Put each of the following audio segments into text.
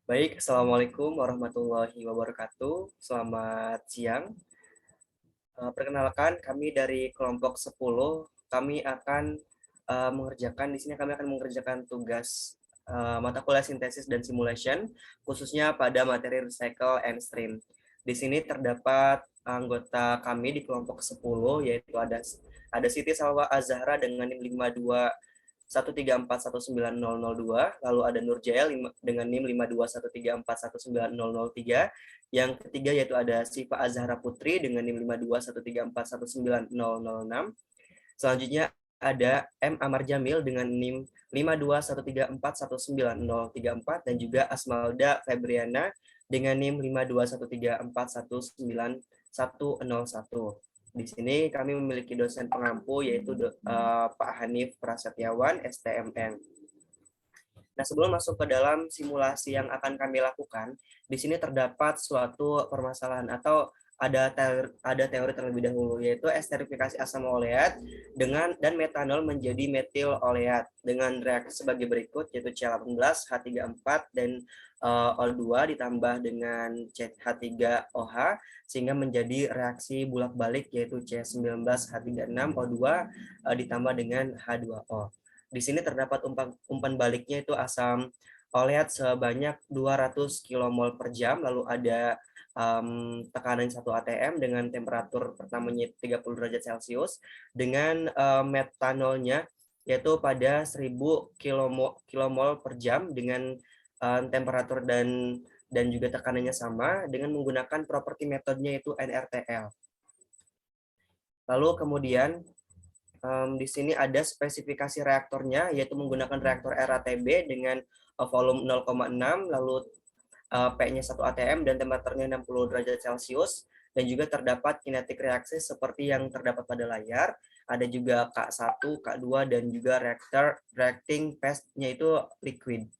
Baik, Assalamualaikum warahmatullahi wabarakatuh. Selamat siang. Perkenalkan, kami dari kelompok 10. Kami akan mengerjakan tugas mata kuliah sintesis dan simulation, khususnya pada materi recycle and stream. Di sini terdapat anggota kami di kelompok 10, yaitu ada Siti Salwa Azahra dengan NIM 5213419002, lalu ada Nurjael dengan NIM 5213419003. Yang ketiga yaitu ada Sifa Azhara Putri dengan NIM 5213419006. Selanjutnya ada M. Amar Jamil dengan NIM 5213419034 dan juga Asmalda Febriana dengan NIM 5213419101. Di sini kami memiliki dosen pengampu yaitu Pak Hanif Prasetyawan, STMN. Nah, sebelum masuk ke dalam simulasi yang akan kami lakukan, di sini terdapat suatu permasalahan atau ada teori terlebih dahulu, yaitu esterifikasi asam oleat dan metanol menjadi metil oleat dengan reaksi sebagai berikut, yaitu C18, H34 dan O2 ditambah dengan CH3OH sehingga menjadi reaksi bulak-balik, yaitu C19, H36O2 ditambah dengan H2O. Di sini terdapat umpan baliknya itu asam oleat sebanyak 200 kmol per jam, lalu ada tekanan 1 atm dengan temperatur pertamanya 30 derajat Celcius, dengan metanolnya yaitu pada 1000 kmol per jam dengan temperatur dan juga tekanannya sama dengan menggunakan properti metodenya itu NRTL. Lalu kemudian di sini ada spesifikasi reaktornya, yaitu menggunakan reaktor RATB dengan volume 0,6, lalu P-nya 1 atm dan temperaturnya 60 derajat Celcius, dan juga terdapat kinetik reaksi seperti yang terdapat pada layar. Ada juga K1, K2, dan juga reacting phase-nya itu liquid.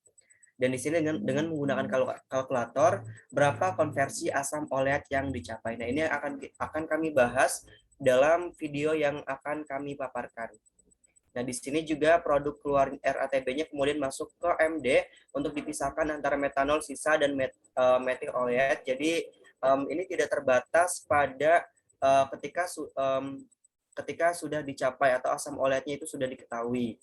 Dan di sini dengan menggunakan kalkulator, berapa konversi asam oleat yang dicapai. Nah, ini akan kami bahas dalam video yang akan kami paparkan. Nah, di sini juga produk keluar RATB-nya kemudian masuk ke MD untuk dipisahkan antara metanol sisa dan metil oleat. Jadi ini tidak terbatas pada ketika sudah dicapai atau asam oleatnya itu sudah diketahui.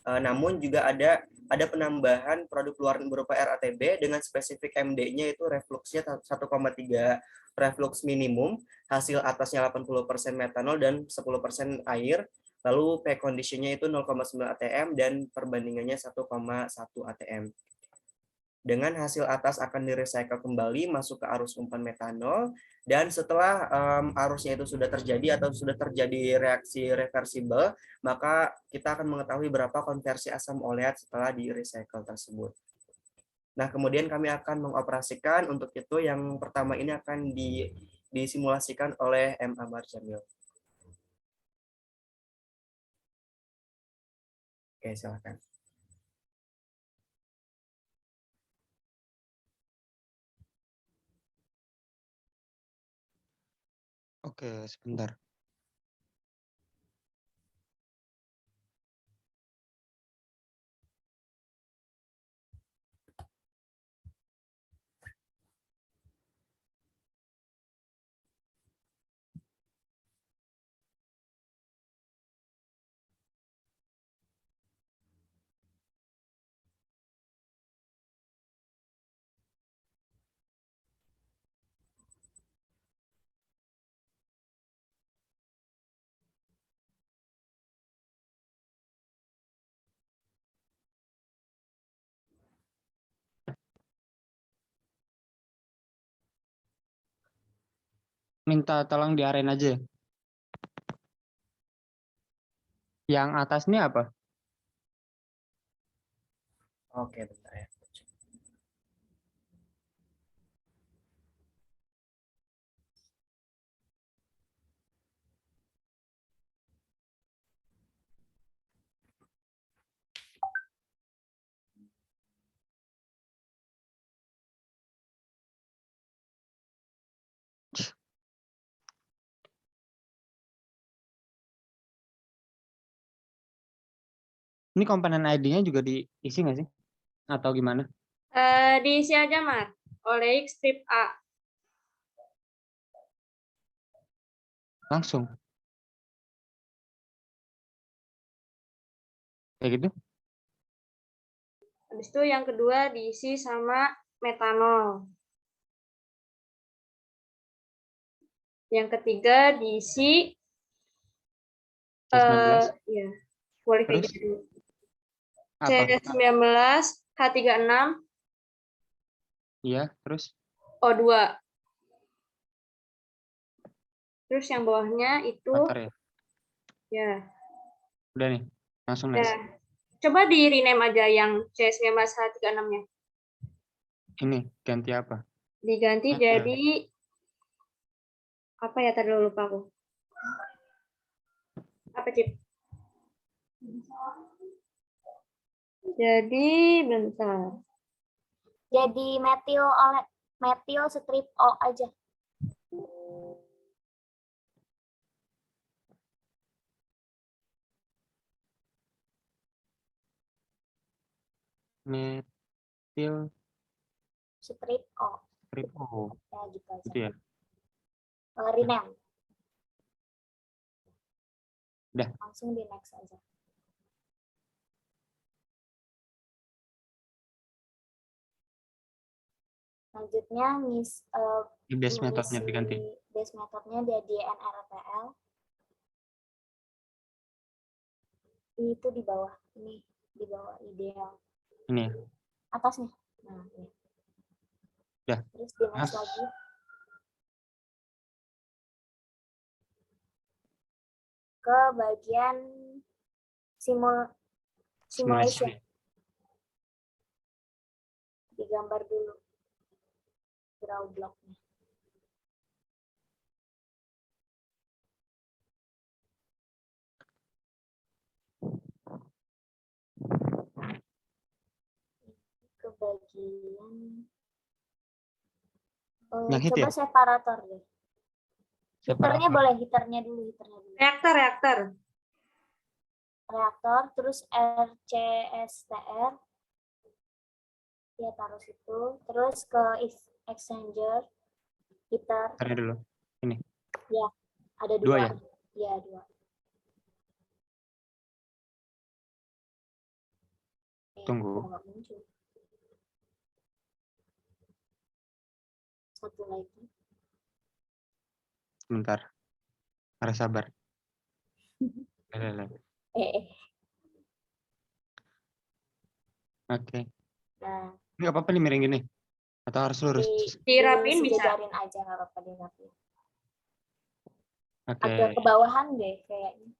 Namun juga ada penambahan produk luar berupa RATB dengan spesifik MD-nya itu refluksnya 1,3 reflux minimum, hasil atasnya 80% metanol dan 10% air, lalu P condition-nya itu 0,9 atm dan perbandingannya 1,1 atm. Dengan hasil atas akan direcycle kembali masuk ke arus umpan metanol, dan setelah arusnya itu sudah terjadi atau sudah terjadi reaksi reversible, maka kita akan mengetahui berapa konversi asam oleat setelah di recycle tersebut. Nah, kemudian kami akan mengoperasikan. Untuk itu yang pertama ini akan disimulasikan oleh M. Amar Jamil. Oke, silakan. Oke, sebentar. Minta tolong diarahin aja. Yang atas ini apa? Oke, bentar ya. Ini komponen ID-nya juga diisi nggak sih? Atau gimana? Diisi aja, Mar. Oleh strip A. Langsung. Kayak gitu? Habis itu yang kedua diisi sama metanol. Yang ketiga diisi C19. ya, boleh kayak Terus? gitu. Apa? C19, H36, Iya, terus? O2. Terus yang bawahnya itu Bentar ya. ya. Udah nih. Langsung Ya. next. Coba di rename aja yang C19 H36-nya. Ini ganti apa? Diganti jadi apa ya, tadi lupa aku. Apa, Cip? Jadi bentar. Jadi metil strip O aja. Metil Strip O. strip O. Ya gitu aja. Gitu ya. Rename. Udah. Langsung di next aja. Selanjutnya Base metodenya diganti. base metodenya jadi NRTL. Itu di bawah ini, di bawah ideal. Ini ya. Atasnya. Nah, ini. Udah. Terus di next lagi. Ke bagian simulation. Digambar dulu draw blocknya. Ke bagian coba ya? separator deh. Heaternya boleh, heaternya dulu. Reaktor. Reaktor, terus RCSTR. Ya, taruh situ. Terus ke exchanger, heater. Taruh dulu. Ini. Ya, ada Dua dua. ya? Ya, dua. Tunggu. Muncul. Satu lagi. Sebentar. Harus sabar. Oke. Nah, Ini nggak apa-apa nih miring gini? Atau harus lurus? Dirapin bisa. Disejajarin aja, nggak apa-apa dirapin. Oke. Agak ke bawahan deh kayaknya.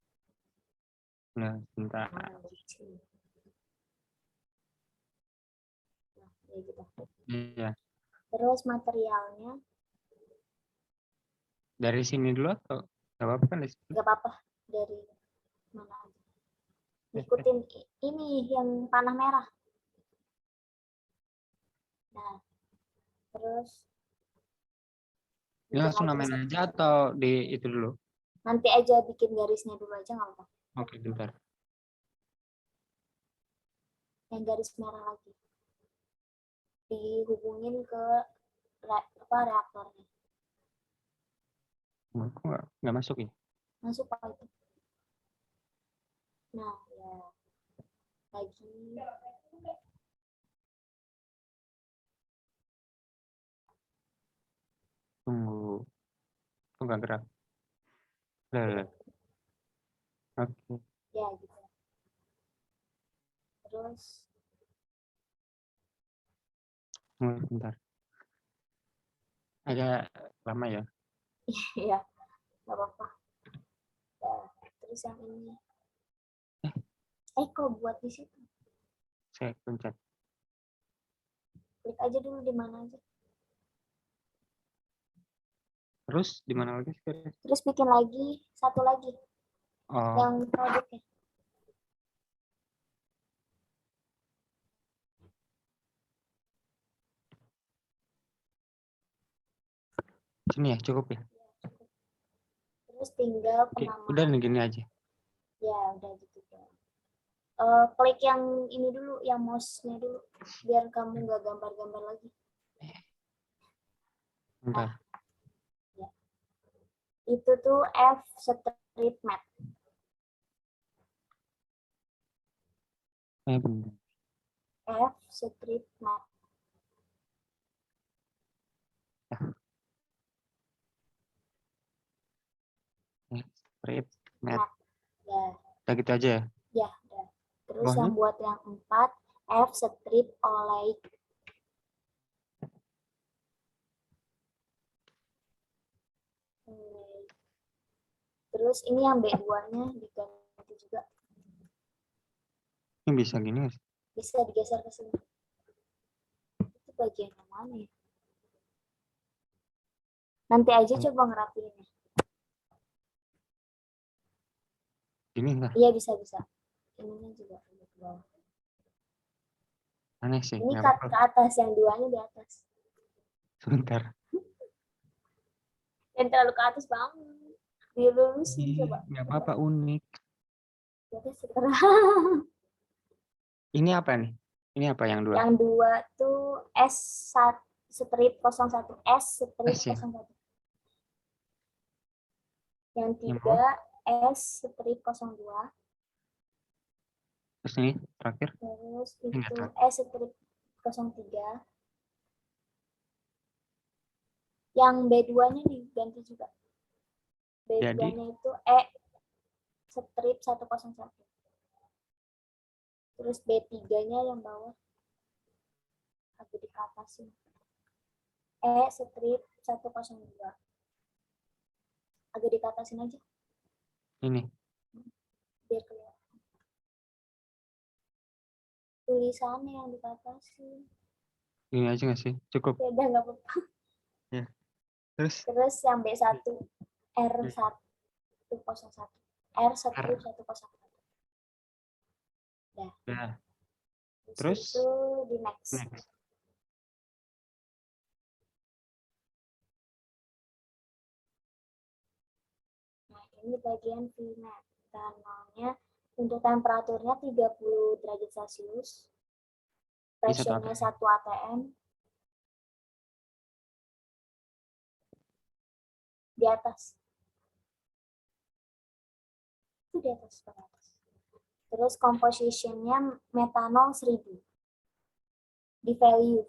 Nah, sebentar. Nah, ya gitu. Iya. Terus materialnya Dari sini dulu atau nggak apa-apa kan? nggak apa-apa dari mana aja. Ikutin ini yang panah merah. Nah, terus Ini langsung namain aja atau di itu dulu? nanti aja bikin garisnya dulu aja nggak apa-apa. Oke, bentar. Yang garis merah lagi. Dihubungin ke reaktornya. Nggak masuk ya? Masuk Pak itu. Nah, ya. Lagi. Tunggu. Kok nggak gerak? Oke. Ya, gitu. Terus. Tunggu bentar. Agak lama ya? Iya, nggak apa-apa. Nah, terus yang ini. Kok buat di situ? Saya pencet. Klik aja dulu di mana aja. Terus di mana lagi? Terus bikin lagi satu lagi. Oh. Yang produknya. Sini ya, cukup ya? Terus tinggal Oke, penamaan. udah nih gini aja. Ya, udah gitu. klik yang ini dulu, yang mouse-nya dulu, biar kamu nggak gambar-gambar lagi. Bentar. Itu tuh F strip mat. Bentar. F strip mat. Strip, mat. Ya, Udah gitu aja ya. ya, udah. Terus Bawahnya? yang buat yang 4 F strip oleh. Terus ini yang B2-nya diganti juga. Ini bisa gini nggak sih? Bisa digeser ke sini. Itu bagian yang mana ya? Nanti aja coba ngerapiinnya. Gini nggak? Iya, bisa. Ininya juga ke bawah. Aneh sih. Ini Nggak ke apa-apa. atas, yang 2-nya di atas. Sebentar. Yang terlalu ke atas banget. Dilurusin coba. Nggak apa-apa, unik. Jadi sekarang Ini apa nih? Ini apa yang 2? yang 2 tuh S1 strip 01 S strip S ya? 01. Yang Yang 3 bawah? S strip 02. Terus ini terakhir? Terus Ini nggak itu terakhir. S strip 03. Yang B2-nya diganti juga. Jadi? B2-nya itu E strip 101. Terus B3-nya yang bawah agak di atas sih. E strip 102. Agak dikatasin aja Ini. biar kelihatan. Tulisannya yang dikatasin. Ini aja nggak sih? Cukup. Ya udah nggak apa-apa. Ya. Terus? Terus yang B1 R101. R1101. Dah. Ya. Terus Terus? itu di next. Next. Nah, ini bagian metanolnya. Untuk temperaturnya 30 derajat Celcius. Ini satu Pressure-nya ATM. 1 atm. Di atas. Itu di atas, pada atas. Terus composition-nya metanol 1000. Di value.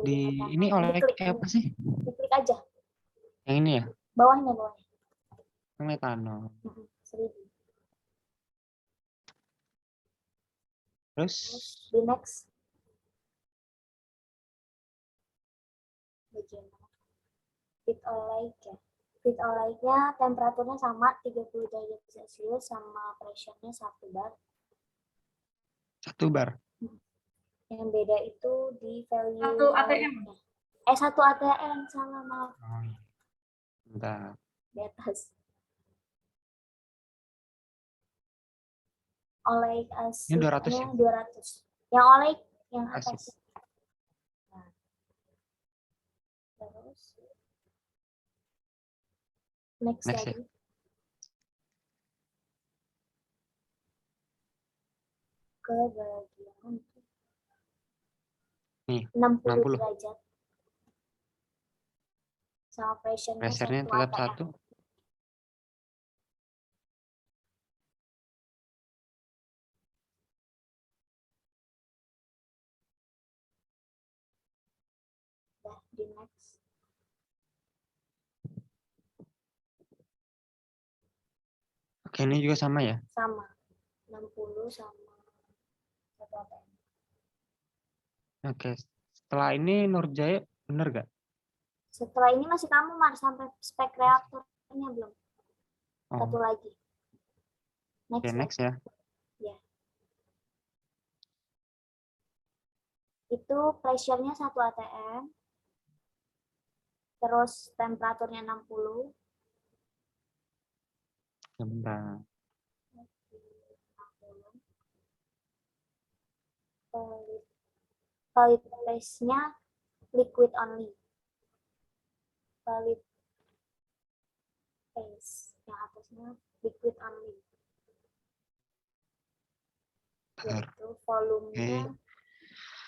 Di metanol. ini oleh Diklik, apa sih? diklik aja. Yang ini ya? Bawahnya. Yang metanol. 1000. Terus? Di next. Bagian mana? Fit oleh ya. Fit olehnya temperaturnya sama 30 derajat Celcius sama pressure-nya 1 bar. 1 bar. Yang beda itu di value 1 ATM. 1 ATM, salah, maaf. Oh, iya. Bentar. Di atas. Oleic Ini 200 acidnya ya? 200. Yang oleic yang Asik. atas. Nah. Terus next Next ya? lagi. Ke bagian Nih, 60 60. derajat. Sama pressure-nya Pressure-nya 1 tetap atm. 1. Dah, di next. Oke, ini juga sama ya? Sama. 60 sama 1 atm. Oke. Setelah ini Nurjaya bener gak? Setelah ini masih kamu, Mar, sampai spek reaktornya belum? Satu Oh, lagi. oke, Next, next ya. ya. Itu pressure-nya 1 atm. Terus temperaturnya 60. Ya, bentar. Valid phase-nya liquid only. Valid phase yang atasnya liquid only. Bentar. yaitu volumenya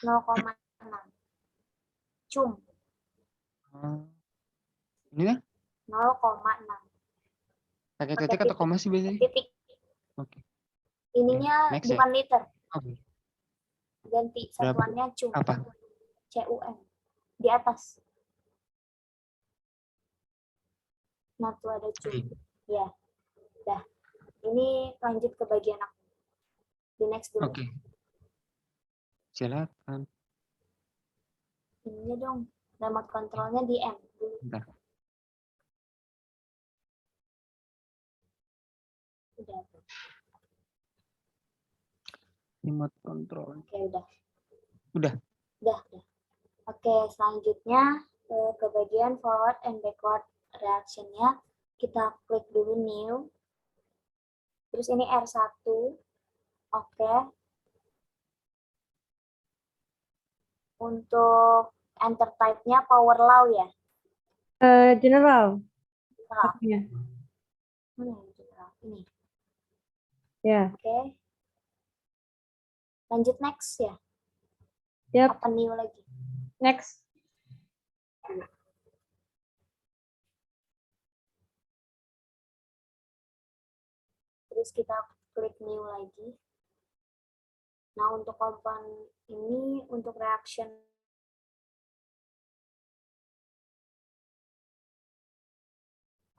0,6. Cum, Oh, ini kan 0,6. pakai Pakai titik atau titik. koma sih biasanya? Titik. Oke. Ininya Next ya. bukan liter, Oke. ganti Berapa? satuannya cum. Apa? CUM. Di atas. Nah, tuh ada cum. Oke. Ya, dah. Ini lanjut ke bagian aku. Di next dulu. Oke. Silakan. Ininya dong. Remote controlnya di M dulu. Bentar. Udah. Remote control. Oke, udah. Udah. Udah. Oke, selanjutnya ke bagian forward and backward reaction-nya. Kita klik dulu new. Terus ini R1. Oke. Untuk enter type-nya power law ya. General. General. Ya. Mana yang general? Ini. Ya. Oke. Lanjut next ya. Yap. Apa new lagi? Next. Terus kita klik new lagi. Nah, untuk komponen ini untuk reaction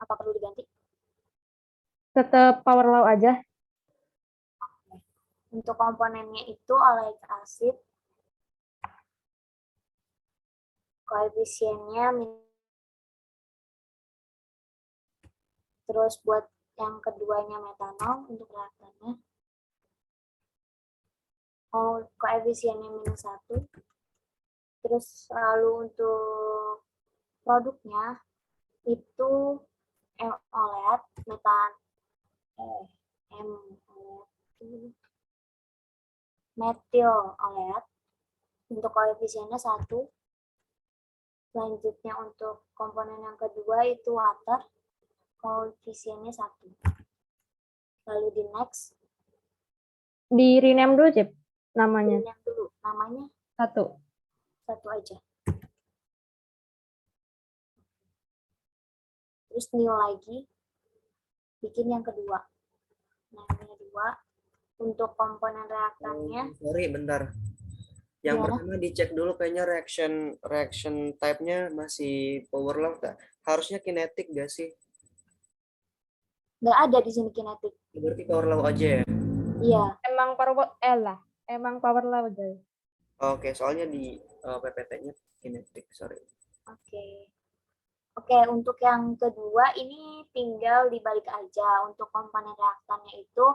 apa perlu diganti? Tetap power law aja. Untuk komponennya itu oleic acid, koefisiennya terus buat yang keduanya metanol untuk reaktannya. Koefisiennya -1. Terus lalu untuk produknya itu OLED, metil OLED untuk koefisiennya 1. Selanjutnya untuk komponen yang kedua itu water, koefisiennya 1. Lalu di next. Di rename dulu, Cip. Namanya. Yang dulu, namanya 1. 1 aja. Terus new lagi, bikin yang kedua. Nah, ini 2. Untuk komponen reaktannya. Sorry, bentar. Yang Gimana? pertama dicek dulu kayaknya reaction type-nya masih power law nggak? Harusnya kinetik nggak sih? Nggak ada di sini kinetik. Berarti power law aja ya? Iya. Emang power law aja. Oke, soalnya di PPT-nya kinetik, sorry. Oke. Oke, untuk yang kedua ini tinggal dibalik aja. Untuk komponen reaktannya itu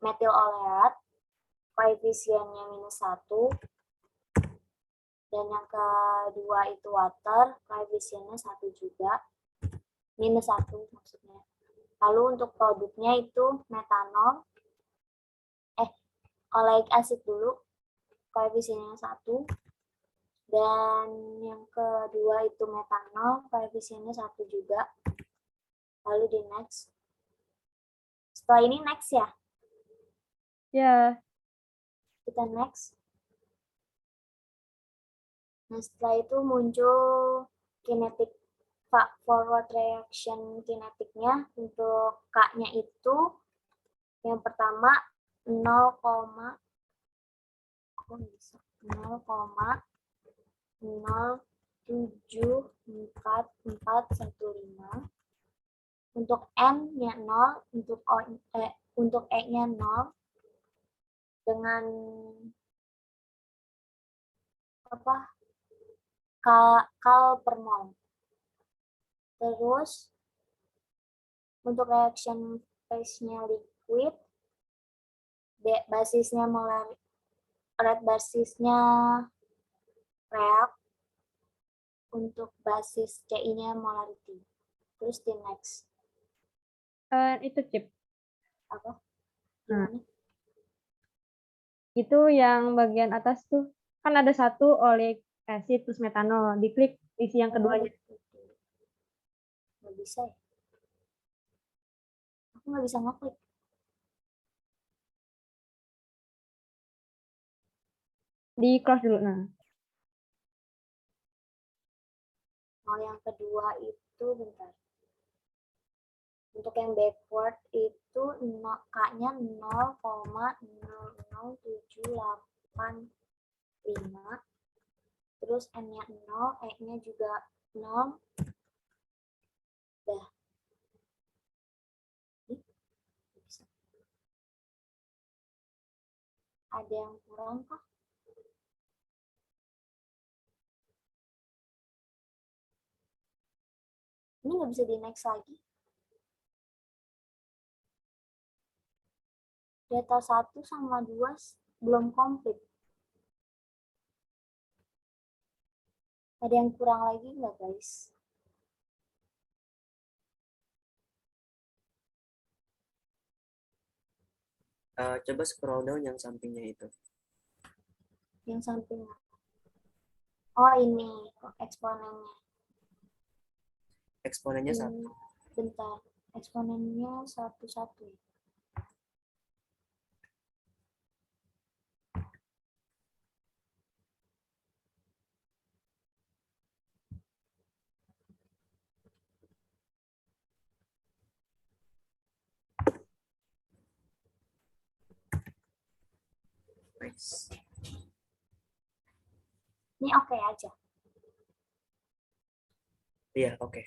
metil oleat, koefisiennya -1. Dan yang kedua itu water, koefisiennya 1 juga. -1 maksudnya. Lalu untuk produknya itu metanol, oleic acid dulu, koefisiennya 1. Dan yang kedua itu metanol, koefisiennya 1 juga. Lalu di next. Setelah ini next ya? Ya. Kita next. Nah, setelah itu muncul kinetik forward reaction kinetiknya. Untuk K-nya itu yang pertama 0,0744415. Untuk N-nya 0, untuk E-nya 0 dengan kal per mol. Terus untuk reaction phase-nya liquid, basisnya molar, basisnya react, untuk basis CI-nya molarity. Terus di next. Itu, Cip. Apa? Gimana? Itu yang bagian atas tuh. Kan ada 1 oleic acid plus metanol. Diklik isi yang keduanya. Nggak bisa ya? Aku nggak bisa ngeklik. Di close dulu. Nah, Kalau yang kedua itu bentar. Untuk yang backward itu K-nya 0,00785. Terus N-nya 0, E-nya juga 0. Dah. Bisa. Ada yang kurang kah? Ini nggak bisa di next lagi. Data 1 sama 2 belum komplit. Ada yang kurang lagi nggak, guys? Coba scroll down yang sampingnya itu. Yang samping. Oh, ini eksponennya. Eksponennya Ini, 1. bentar. Eksponennya 1,1. Nice. Ini oke aja. Iya, oke.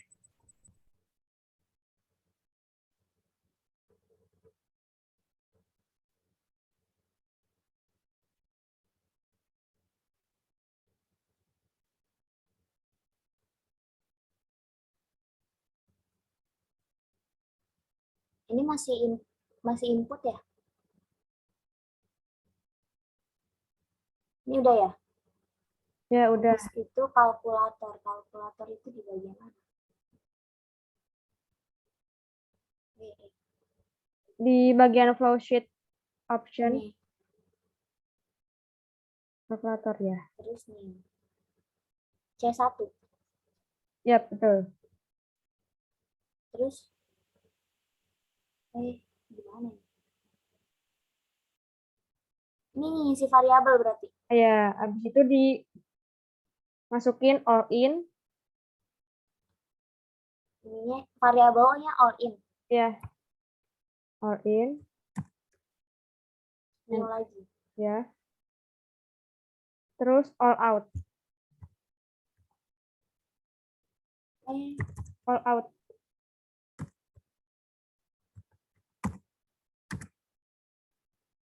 Ini masih input ya? Ini udah ya? ya udah. Terus itu kalkulator. Kalkulator itu di bagian mana? Di bagian flow sheet option Ini. kalkulator ya. Terus nih. C1. Ya, betul. Terus gimana ya? Ini ngisi variabel berarti. Ya, habis itu dimasukin all in. Ininya variabelnya all in. Ya, all in. New lagi. Ya. Terus all out. All out.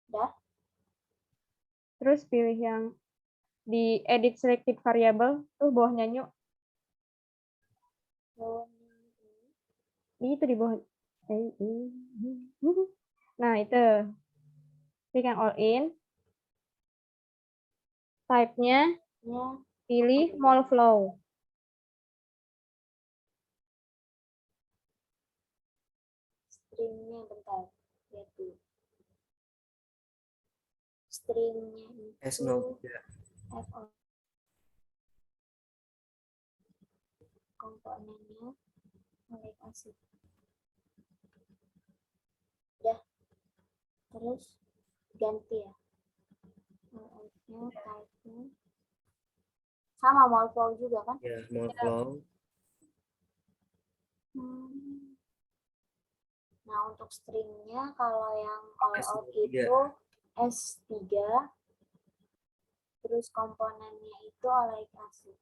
Udah. Terus pilih yang di edit selected variable tuh bawahnya nyuk. Itu di bawah. Nah, itu. Klik yang all in. Type-nya Ya, pilih mol flow. stringnya bentar. Lihat dulu. Stringnya itu S03. FO. Komponennya mulai kasih. Udah. Terus ganti ya. Nya, type-nya. Sama mol flow juga kan? Ya, mol flow. Nah, untuk stringnya kalau yang all out S03. itu S3, terus komponennya itu oleh kasih.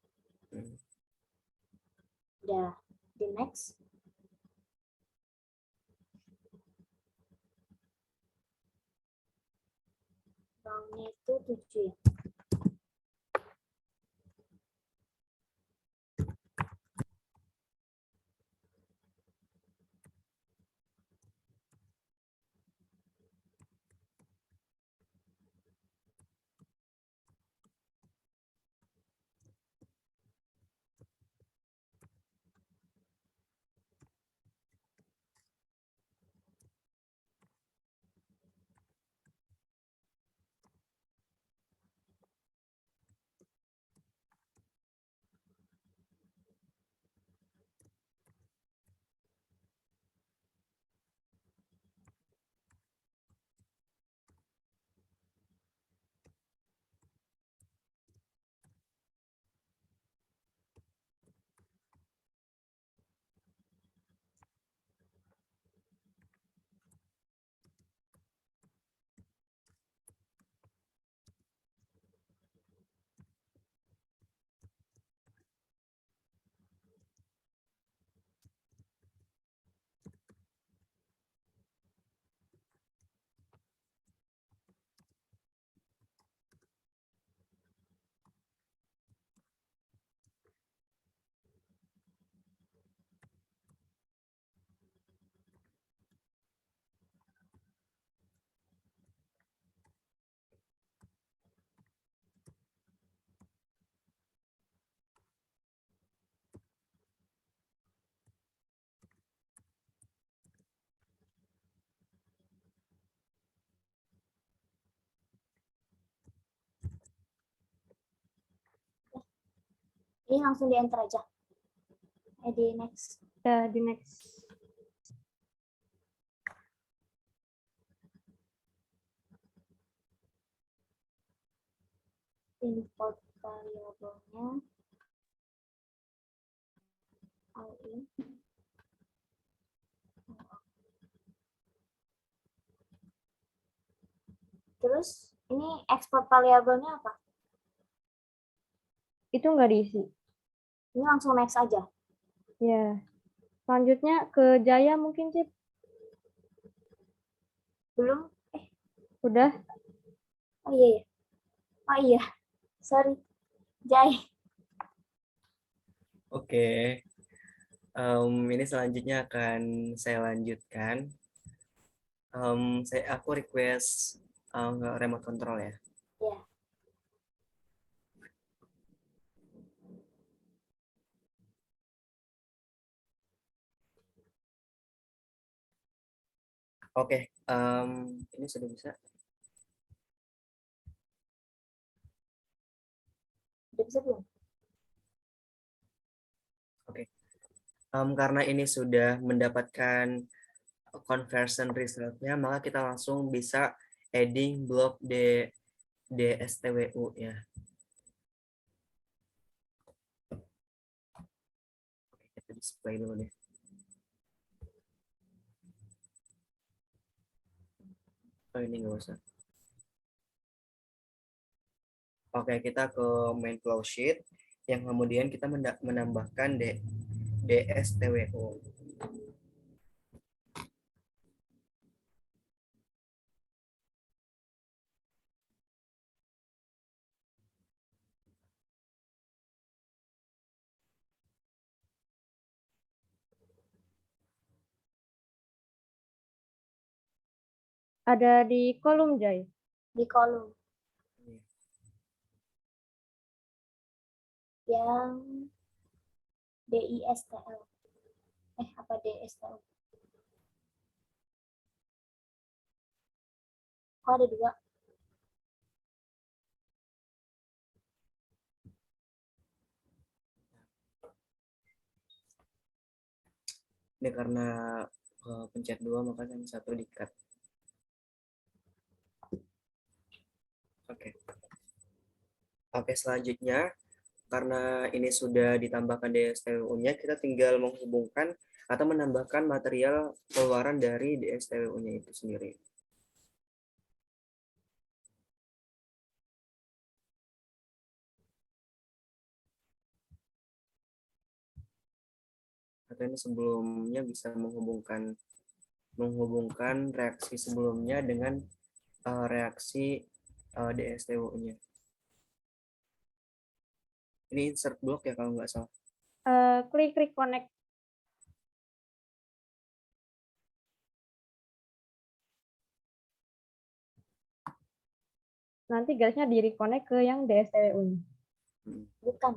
Udah, di next. Roundnya itu 7 ya. Ini langsung di enter aja. Di next. Ya, di next. Import variabelnya. All in. Terus ini export variabelnya apa? Itu nggak diisi. Ini langsung next aja. Ya. Selanjutnya ke Jaya mungkin, Cip. Belum? Udah. Oh iya ya. Oh iya. Sorry. Jai. Oke. Ini selanjutnya akan saya lanjutkan. Aku request remote control ya. Ya. Oke, ini sudah bisa. Udah bisa belum? Oke. Karena ini sudah mendapatkan conversion resultnya, maka kita langsung bisa adding blok DSTWU ya. Oke, kita display dulu deh. Oh, ini nggak usah. Oke, kita ke main flow sheet yang kemudian kita menambahkan DSTWO. Ada di kolom, Jai. Di kolom yang DISTL. Apa DSTL? Oh, ada dua. Ini karena pencet 2 maka yang satu di-cut. Oke. Oke, selanjutnya karena ini sudah ditambahkan DSTWU-nya, kita tinggal menghubungkan atau menambahkan material keluaran dari DSTWU-nya itu sendiri. Atau ini sebelumnya bisa menghubungkan reaksi sebelumnya dengan reaksi DSTWU-nya. Ini insert block ya kalau nggak salah. Klik connect. Nanti garisnya di reconnect ke yang DSTWU. Bukan.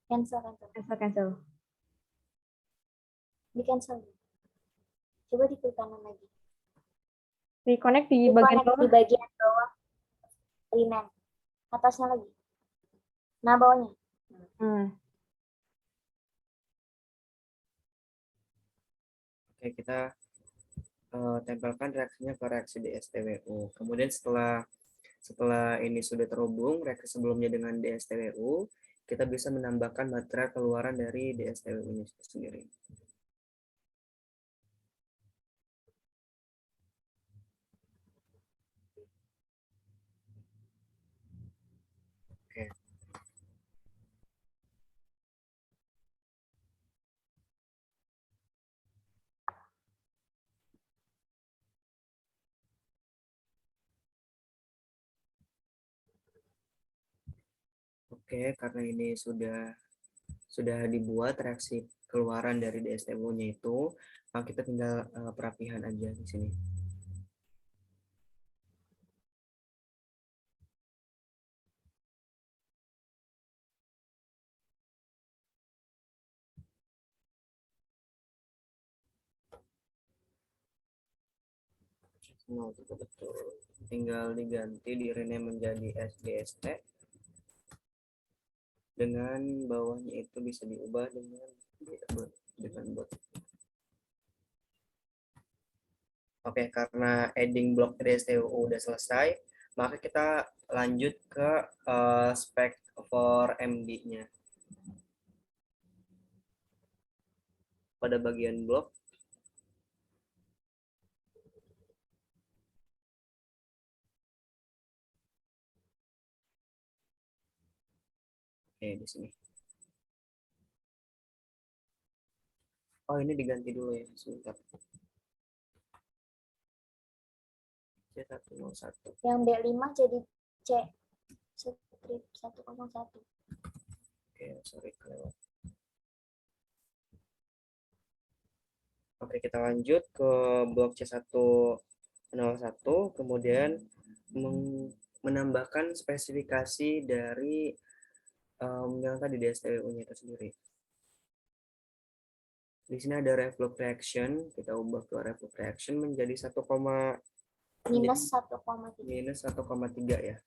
Cancel. Cancel. Di cancel. Coba di klik kanan lagi. Reconnect di Di bagian connect bawah. di bagian bawah. Remain. Atasnya lagi. Nah, bawahnya. Oke, kita tempelkan reaksinya ke reaksi DSTWU. Kemudian setelah ini sudah terhubung reaksi sebelumnya dengan DSTWU, kita bisa menambahkan material keluaran dari DSTWU ini sendiri. Oke. Oke, karena ini sudah dibuat reaksi keluaran dari DSTWU-nya itu, maka kita tinggal perapihan aja di sini. Betul. Tinggal diganti di rename menjadi SDST. dengan bawahnya itu bisa diubah dengan bot. Oke, karena adding block DSTU udah selesai, maka kita lanjut ke spec for MD-nya. Pada bagian blok, oke di sini. Oh, ini diganti dulu ya, sebentar. C101. Yang B5 jadi C strip 101. Oke, sorry kelewat. Oke, kita lanjut ke blok C101, kemudian menambahkan spesifikasi dari yang tadi DSTU-nya itu sendiri. Di sini ada reflux reaction, kita ubah ke reflux reaction menjadi Minus 1,3. minus 1,3 ya.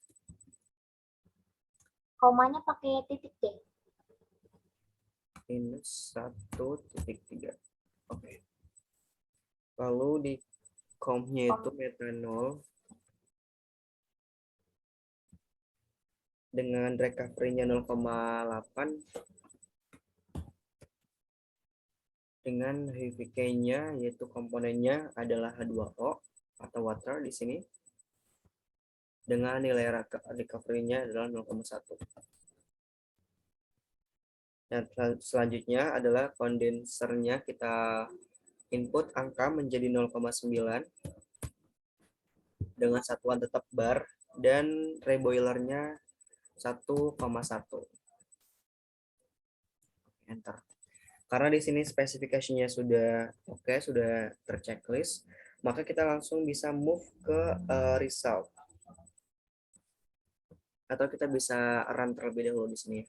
Komanya pakai titik D. Minus 1,3. Oke. Lalu di komnya itu metanol dengan recovery-nya 0,8 dengan HVK-nya yaitu komponennya adalah H2O atau water di sini dengan nilai recovery-nya adalah 0,1. Dan selanjutnya adalah kondensernya kita input angka menjadi 0,9 dengan satuan tetap bar dan reboilernya 1,1. Enter. Karena di sini spesifikasinya sudah oke, sudah terchecklist, maka kita langsung bisa move ke result. Atau kita bisa run terlebih dahulu di sini.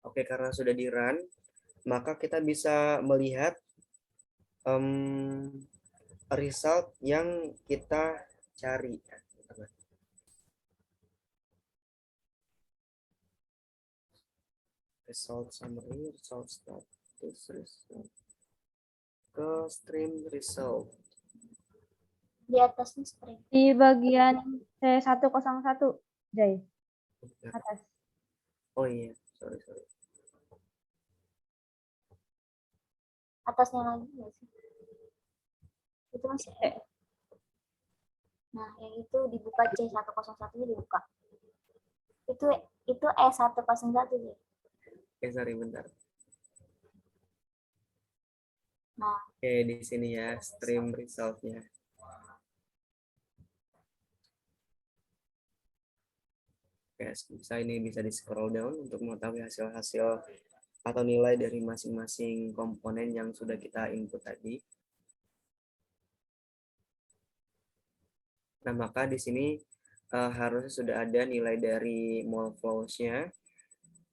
Oke, karena sudah di run, maka kita bisa melihat result yang kita cari. Result summary, result status, result ke stream result. Di atasnya strip. Di bagian C101, Jai, atas. Oh iya, sorry. Atasnya lagi nggak sih? Itu masih E. Nah, yang itu dibuka C101-nya dibuka. Itu E101 ya. Oke, sorry bentar. Nah, Oke, di sini ya stream resultnya. Oke, ini bisa di scroll down untuk mengetahui hasil-hasil atau nilai dari masing-masing komponen yang sudah kita input tadi. Nah, maka di sini harusnya sudah ada nilai dari mole flows-nya.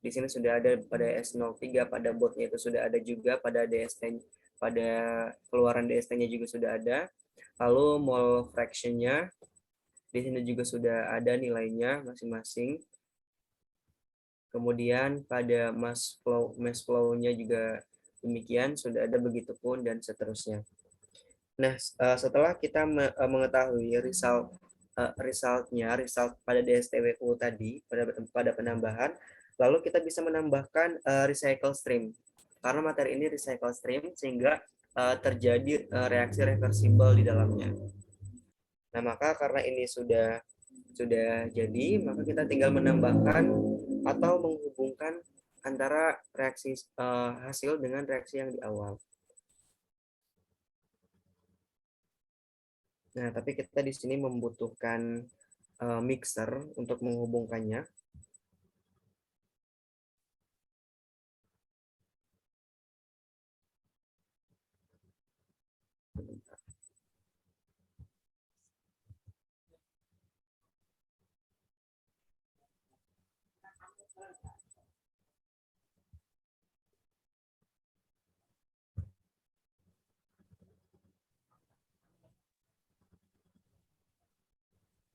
Di sini sudah ada pada S03, pada botnya itu sudah ada juga, pada DST, pada keluaran DST-nya juga sudah ada. Lalu mole fraction-nya di sini juga sudah ada nilainya masing-masing. Kemudian pada mass flow-nya juga demikian, sudah ada begitupun dan seterusnya. Nah, setelah kita mengetahui result pada DSTWU tadi, pada penambahan, lalu kita bisa menambahkan recycle stream. Karena materi ini recycle stream, sehingga terjadi reaksi reversible di dalamnya. Nah, maka karena ini sudah jadi, maka kita tinggal menambahkan atau menghubungkan antara reaksi hasil dengan reaksi yang di awal. Nah, tapi kita di sini membutuhkan mixer untuk menghubungkannya.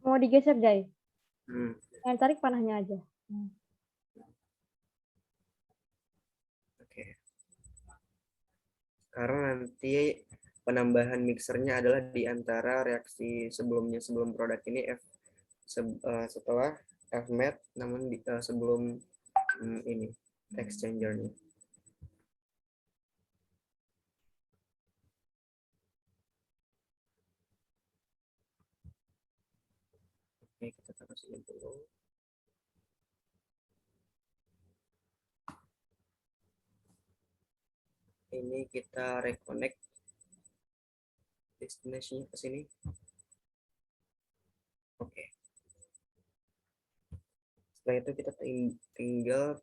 Mau digeser, Jai. Hmm. Yang tarik panahnya aja. Oke. Karena nanti penambahan mixernya adalah di antara reaksi sebelumnya, sebelum produk ini setelah Fmat, namun sebelum ini exchangernya. Oke, kita taruh sini dulu. Ini kita reconnect destination ke sini. Oke. Setelah itu kita tinggal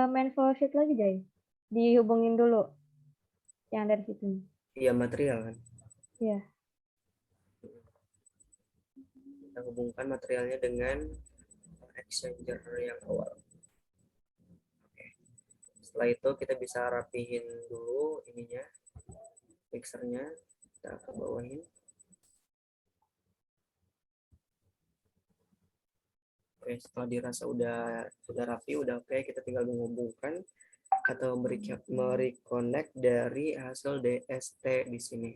Main flow sheet lagi, Jai. Dihubungin dulu. Yang dari situ. iya material kan. Iya. Kita hubungkan materialnya dengan exchanger yang awal. Oke. Setelah itu kita bisa rapihin dulu ininya, mixernya. Kita ke bawahin. Oke, setelah dirasa udah rapi, udah oke, kita tinggal menghubungkan atau mereconnect dari hasil DST di sini.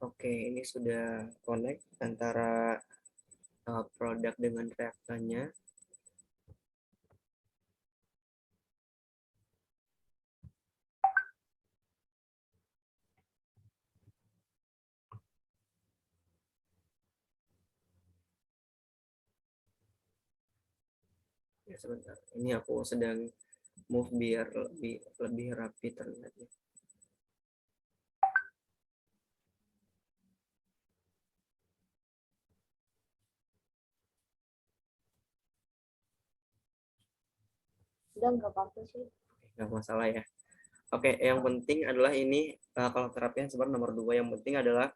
Oke, ini sudah connect antara produk dengan reaktannya. Ya, sebentar. Ini aku sedang move biar lebih rapi terlihatnya. Udah nggak apa-apa sih. Nggak masalah ya. Oke, yang penting adalah ini kalau terapian sebenarnya nomor 2, yang penting adalah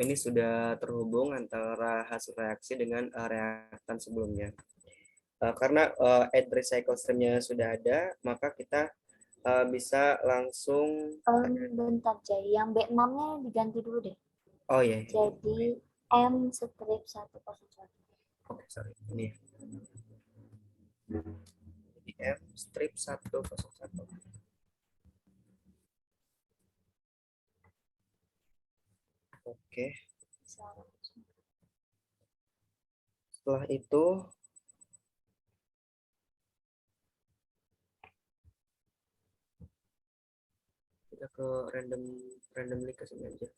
ini sudah terhubung antara hasil reaksi dengan reaktan sebelumnya. Karena add recycle stream-nya sudah ada, maka kita bisa langsung Bentar, Jai. Yang B6-nya diganti dulu deh. oh iya. Jadi M strip 101. Oke, sorry. Ini. Jadi M strip 101. Oke. Setelah itu kita ke randomly ke sini aja.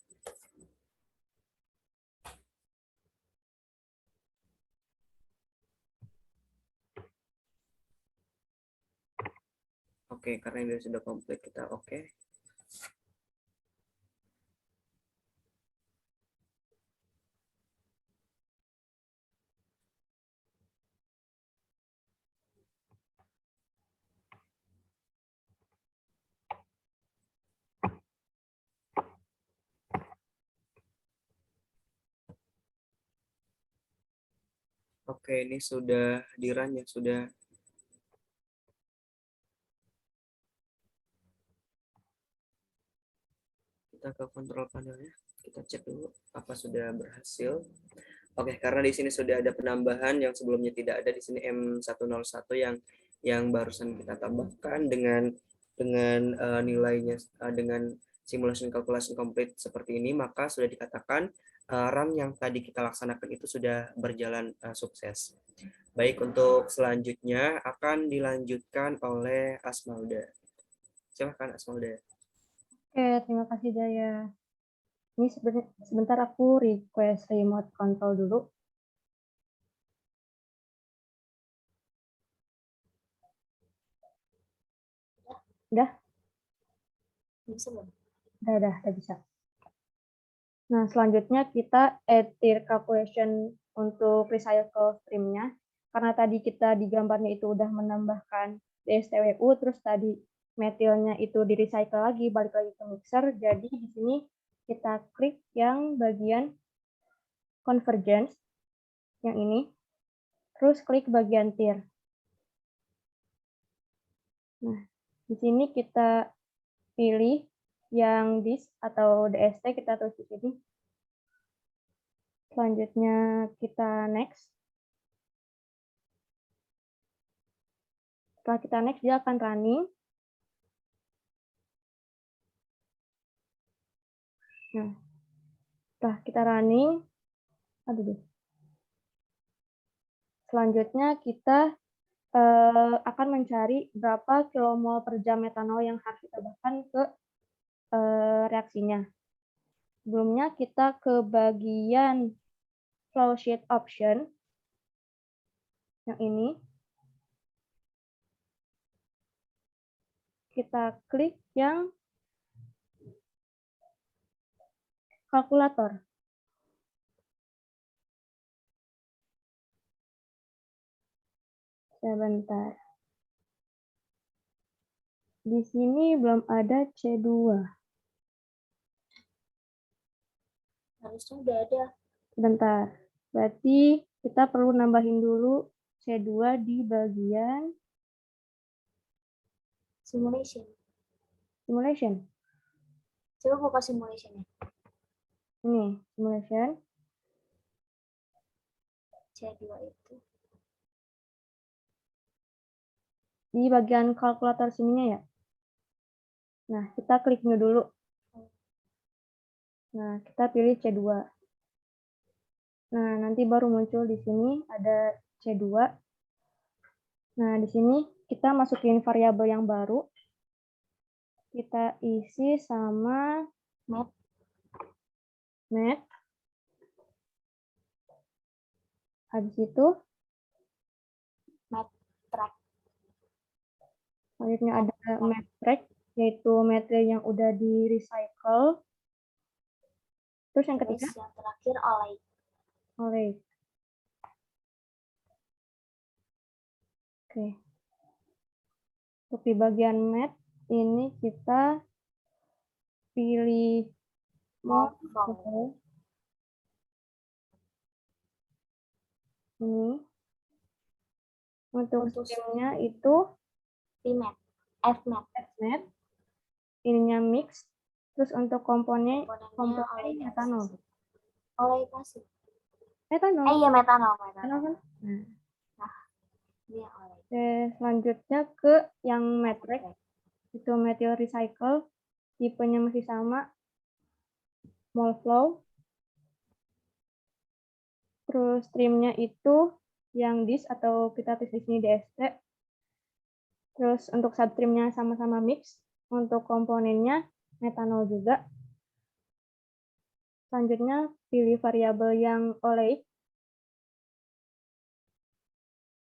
Oke, karena ini sudah komplit, kita oke. Oke, ini sudah di run ya, sudah. Kita ke kontrol panelnya, kita cek dulu apa sudah berhasil. Oke, karena di sini sudah ada penambahan yang sebelumnya tidak ada. Di sini M101 yang barusan kita tambahkan dengan nilainya dengan simulation calculation complete seperti ini, maka sudah dikatakan run yang tadi kita laksanakan itu sudah berjalan sukses. Baik, untuk selanjutnya akan dilanjutkan oleh Asmalda. Silakan Asmalda. Oke, terima kasih, Jaya. Ini sebentar aku request remote control dulu. Udah? Bisa belum? Udah bisa. Nah, selanjutnya kita add tier calculation untuk recycle stream-nya. Karena tadi kita di gambarnya itu udah menambahkan DSTWU, terus tadi metilnya itu di recycle lagi, balik lagi ke mixer. Jadi di sini kita klik yang bagian convergence, yang ini. Terus klik bagian tier. Nah, di sini kita pilih yang dis atau DST, kita tulis di sini. Selanjutnya kita next. Setelah kita next, dia akan running. Nah, setelah kita running, selanjutnya kita akan mencari berapa kilomol per jam metanol yang harus ditambahkan ke reaksinya. Sebelumnya kita ke bagian flow sheet option, yang ini. Kita klik yang kalkulator. Sebentar. Di sini belum ada C2. Harusnya udah ada. Sebentar. Berarti kita perlu nambahin dulu C2 di bagian Simulation. simulation. Coba buka simulationnya. Ini, simulation. C2 itu. Di bagian kalkulator sininya ya. Nah, kita klik new dulu. Nah, kita pilih C2. Nah, nanti baru muncul di sini ada C2. Nah, di sini kita masukin variabel yang baru. Kita isi sama mat. Habis itu Track. selanjutnya ada mat track, yaitu material yang udah di recycle. Terus yang ketiga, Terus yang terakhir oleh. Oke. Untuk di bagian mat ini kita pilih Flow. Ini. Untuk Untuk streamnya itu Fmat. Fmat. Fmat. Ininya mix. Terus untuk komponen Komponennya oleh metanol. Oleh kasih. Metanol. Iya, metanol. Metanol kan? Nah, ini oleh. Oke, selanjutnya ke yang matrix. Itu methyl recycle. Tipenya masih sama. Mol flow. Terus streamnya itu yang dis atau kita tulis di sini DST. Terus untuk substreamnya sama-sama mix. Untuk komponennya metanol juga. Selanjutnya pilih variabel yang oleic.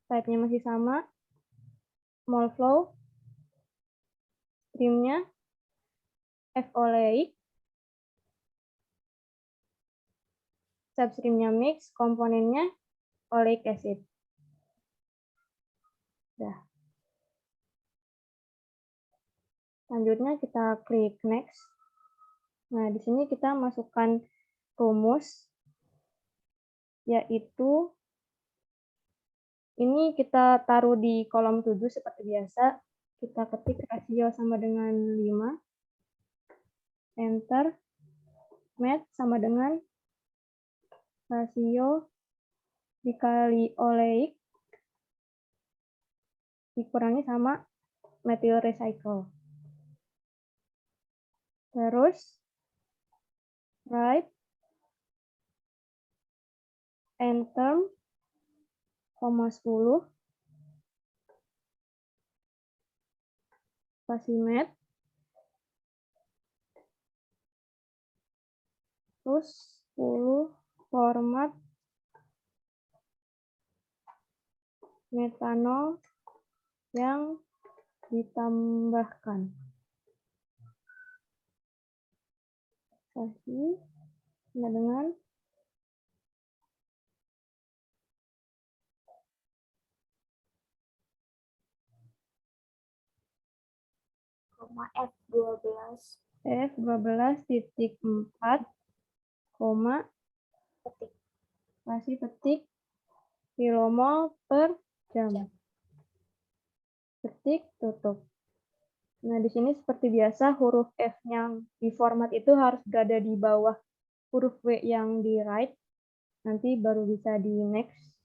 Type-nya masih sama. Mol flow. Streamnya F oleic. Substreamnya mix, komponennya oleic acid. Udah. Selanjutnya kita klik next. Nah, di sini kita masukkan rumus, yaitu ini kita taruh di kolom 7 seperti biasa. Kita ketik rasio sama dengan 5. Enter. Mat sama dengan rasio dikali oleic dikurangi sama methyl recycle. Terus write enter, 10 spasi mat, terus 10 format metanol yang ditambahkan. Kasih Nah, dengan koma F12 F12.4, koma, petik. kasih petik, kilomol per jam. Jam. Ketik, tutup. Nah, di sini seperti biasa huruf F yang di format itu harus berada di bawah huruf W yang di right. Nanti baru bisa di next.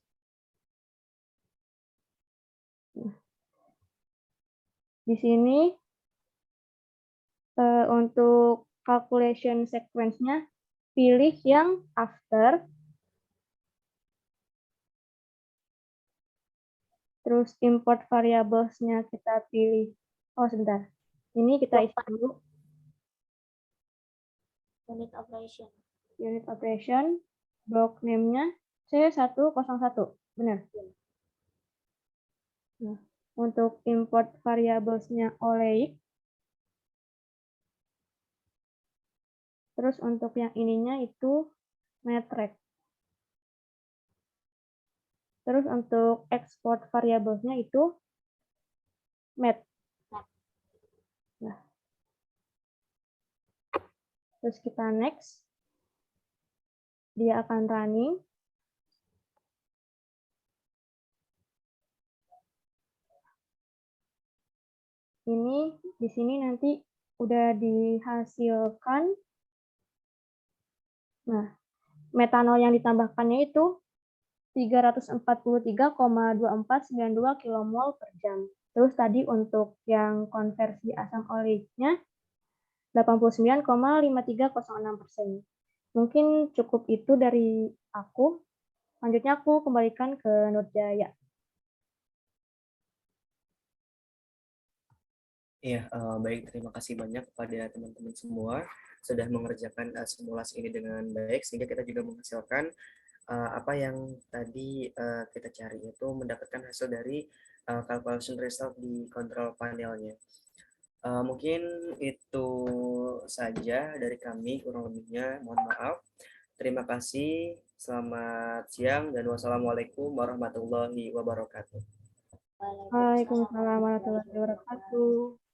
Nah, di sini untuk calculation sequence-nya pilih yang after. Terus import variables-nya kita pilih. Oh, sebentar. Ini kita isi dulu. Unit operation. Unit operation, block name-nya C101. Benar? Nah, untuk import variables-nya oleic. Terus untuk yang ininya itu metric. Terus untuk export variables-nya itu met. Nah. Terus kita next. Dia akan running. Ini di sini nanti udah dihasilkan. Nah, metanol yang ditambahkannya itu 343,2492 kmol per jam. Terus tadi untuk yang konversi asam oleiknya 89,5306%. Mungkin cukup itu dari aku. Selanjutnya aku kembalikan ke Nurjaya. Iya, baik. Terima kasih banyak kepada teman-teman semua sudah mengerjakan simulasi ini dengan baik, sehingga kita juga menghasilkan apa yang tadi kita cari, yaitu mendapatkan hasil dari calculation result di control panelnya. Mungkin itu saja dari kami, kurang lebihnya mohon maaf. Terima kasih, selamat siang, dan wassalamualaikum warahmatullahi wabarakatuh. Waalaikumsalam warahmatullahi wabarakatuh.